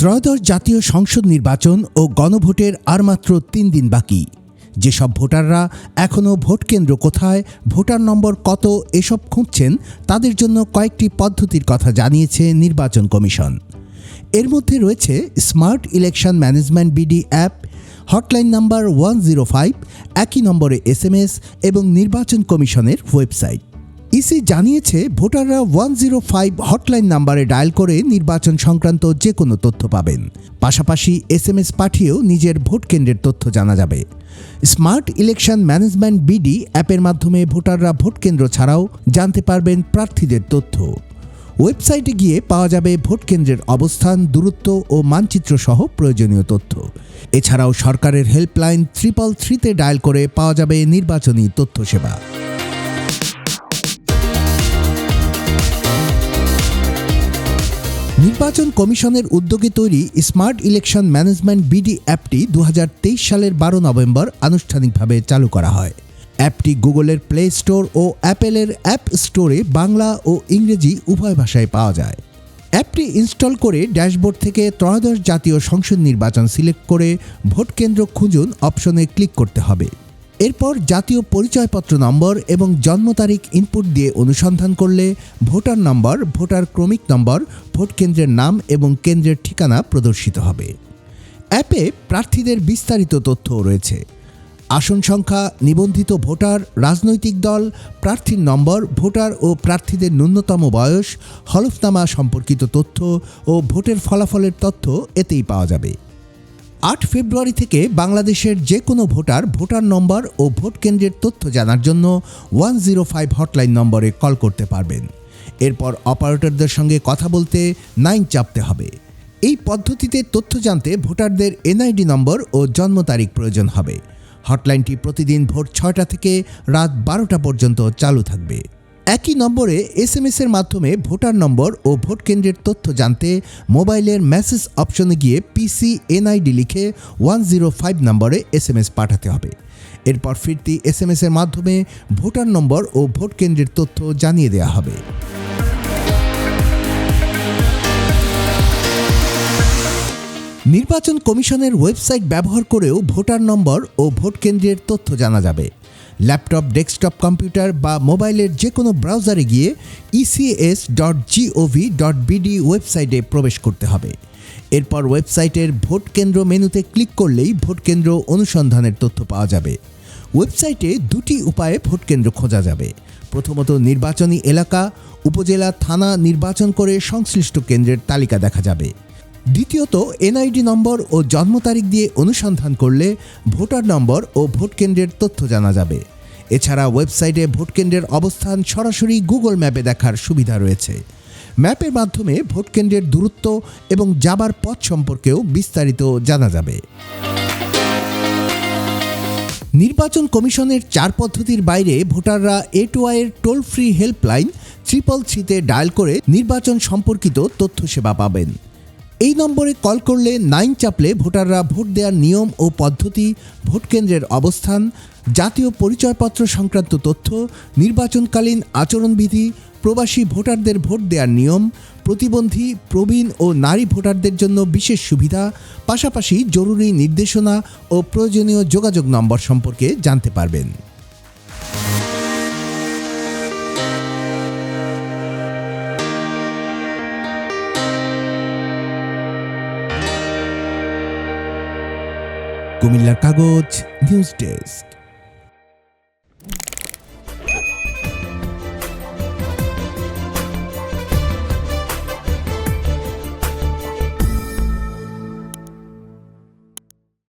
ত্রয়োদশ জাতীয় সংসদ নির্বাচন ও গণভোটের আর মাত্র ৩ দিন বাকি। যেসব ভোটাররা এখনও ভোট কেন্দ্র কোথায়, ভোটার নম্বর কত এসব খুঁজছেন, তাদের জন্য কয়েকটি পদ্ধতির কথা জানিয়েছে নির্বাচন কমিশন। এর মধ্যে রয়েছে smart election management BD app, hotline number 105, একই নম্বরে SMS এবং নির্বাচন কমিশনের ওয়েবসাইট। ইসি জানিয়েছে ভোটাররা 105 হটলাইন নাম্বারে ডায়াল করে নির্বাচন সংক্রান্ত যে কোনো তথ্য পাবেন। পাশাপাশি SMS পাঠিয়েও নিজের ভোট কেন্দ্রের তথ্য জানা যাবে। স্মার্ট ইলেকশন ম্যানেজমেন্ট বিডি অ্যাপের মাধ্যমে ভোটাররা ভোট কেন্দ্র ছাড়াও জানতে পারবেন প্রার্থীদের তথ্য। ওয়েবসাইটে গিয়ে পাওয়া যাবে ভোট কেন্দ্রের অবস্থান, দূরত্ব ও মানচিত্র সহ প্রয়োজনীয় তথ্য। এছাড়াও সরকারের হেল্পলাইন 333-তে ডায়াল করে পাওয়া যাবে নির্বাচনী তথ্য সেবা। নির্বাচন কমিশনের উদ্যোগে তৈরি স্মার্ট ইলেকশন ম্যানেজমেন্ট বিডি অ্যাপটি 2023 সালের 12 নভেম্বর আনুষ্ঠানিকভাবে চালু করা হয়। অ্যাপটি গুগলের প্লে স্টোর ও অ্যাপেলের অ্যাপ স্টোরে বাংলা ও ইংরেজি উভয় ভাষায় পাওয়া যায়। অ্যাপটি ইনস্টল করে ড্যাশবোর্ড থেকে ত্রয়োদশ জাতীয় সংসদ নির্বাচন সিলেক্ট করে ভোট কেন্দ্র খুঁজুন অপশনে ক্লিক করতে হবে। এরপর জাতীয় পরিচয়পত্র নম্বর এবং জন্ম তারিখ ইনপুট দিয়ে অনুসন্ধান করলে ভোটার নম্বর, ভোটার ক্রমিক নম্বর, ভোট কেন্দ্রের নাম এবং কেন্দ্রের ঠিকানা প্রদর্শিত হবে। অ্যাপে প্রার্থীদের বিস্তারিত তথ্যও রয়েছে। আসন সংখ্যা, নিবন্ধিত ভোটার, রাজনৈতিক দল, প্রার্থীর নম্বর, ভোটার ও প্রার্থীদের ন্যূনতম বয়স, হলফনামা সম্পর্কিত তথ্য ও ভোটের ফলাফলের তথ্য এতেই পাওয়া যাবে। 8 ফেব্রুয়ারি থেকে বাংলাদেশের যে কোনো ভোটার নম্বর ও ভোট কেন্দ্রের তথ্য জানার জন্য 105 হটলাইন নম্বরে কল করতে পারবেন। এরপর অপারেটরদের সঙ্গে কথা বলতে 9 চাপতে হবে। এই পদ্ধতিতে তথ্য জানতে ভোটারদের NID নম্বর ও জন্ম তারিখ প্রয়োজন হবে। হটলাইনটি প্রতিদিন ভোর 6টা থেকে রাত 12টা পর্যন্ত চালু থাকবে। একই নম্বরে SMS-এর মাধ্যমে ভোটার নম্বর ও ভোট কেন্দ্রের তথ্য জানতে মোবাইলের মেসেজ অপশনে গিয়ে PC NID লিখে 105 নম্বরে SMS পাঠাতে হবে। এরপর ফিরতি SMS-এর মাধ্যমে ভোটার নম্বর ও ভোট কেন্দ্রের তথ্য জানিয়ে দেওয়া হবে। নির্বাচন কমিশনের ওয়েবসাইট ব্যবহার করেও ভোটার নম্বর ও ভোট কেন্দ্রের তথ্য জানা যাবে। ল্যাপটপ, ডেস্কটপ কম্পিউটার বা মোবাইলের যে কোনো ব্রাউজারে গিয়ে ecs.gov.bd ওয়েবসাইটে প্রবেশ করতে হবে। এরপর ওয়েবসাইটের ভোট কেন্দ্র মেনুতে ক্লিক করলেই ভোট কেন্দ্র অনুসন্ধানের তথ্য পাওয়া যাবে। ওয়েবসাইটে 2টি উপায়ে ভোট কেন্দ্র খোঁজা যাবে। প্রথমত নির্বাচনী এলাকা, উপজেলা, থানা নির্বাচন করে সংশ্লিষ্ট কেন্দ্রের তালিকা দেখা যাবে। দ্বিতীয়ত NID নম্বর ও জন্ম তারিখ দিয়ে অনুসন্ধান করলে ভোটার নম্বর ও ভোট কেন্দ্রের তথ্য জানা যাবে। এছাড়া ওয়েবসাইটে ভোট কেন্দ্রের অবস্থান সরাসরি গুগল ম্যাপে দেখার সুবিধা রয়েছে। ম্যাপের মাধ্যমে ভোট কেন্দ্রের দূরত্ব এবং যাবার পথ সম্পর্কেও বিস্তারিত জানা যাবে। নির্বাচন কমিশনের 4 পদ্ধতির বাইরে ভোটাররা A2I এর টোল ফ্রি হেল্পলাইন 333-তে ডায়াল করে নির্বাচন সম্পর্কিত তথ্য সেবা পাবেন। এই নম্বরে কল করলে 9 চাপলে ভোটাররা ভোট দেওয়ার নিয়ম ও পদ্ধতি, ভোট কেন্দ্রের অবস্থান, জাতীয় পরিচয়পত্র সংক্রান্ত তথ্য, নির্বাচনকালীন আচরণবিধি, প্রবাসী ভোটারদের ভোট দেওয়ার নিয়ম, প্রতিবন্ধী, প্রবীণ ও নারী ভোটারদের জন্য বিশেষ সুবিধা, পাশাপাশি জরুরি নির্দেশনা ও প্রয়োজনীয় যোগাযোগ নম্বর সম্পর্কে জানতে পারবেন। কুমিল্লার কাগজ নিউজ ডেস্ক।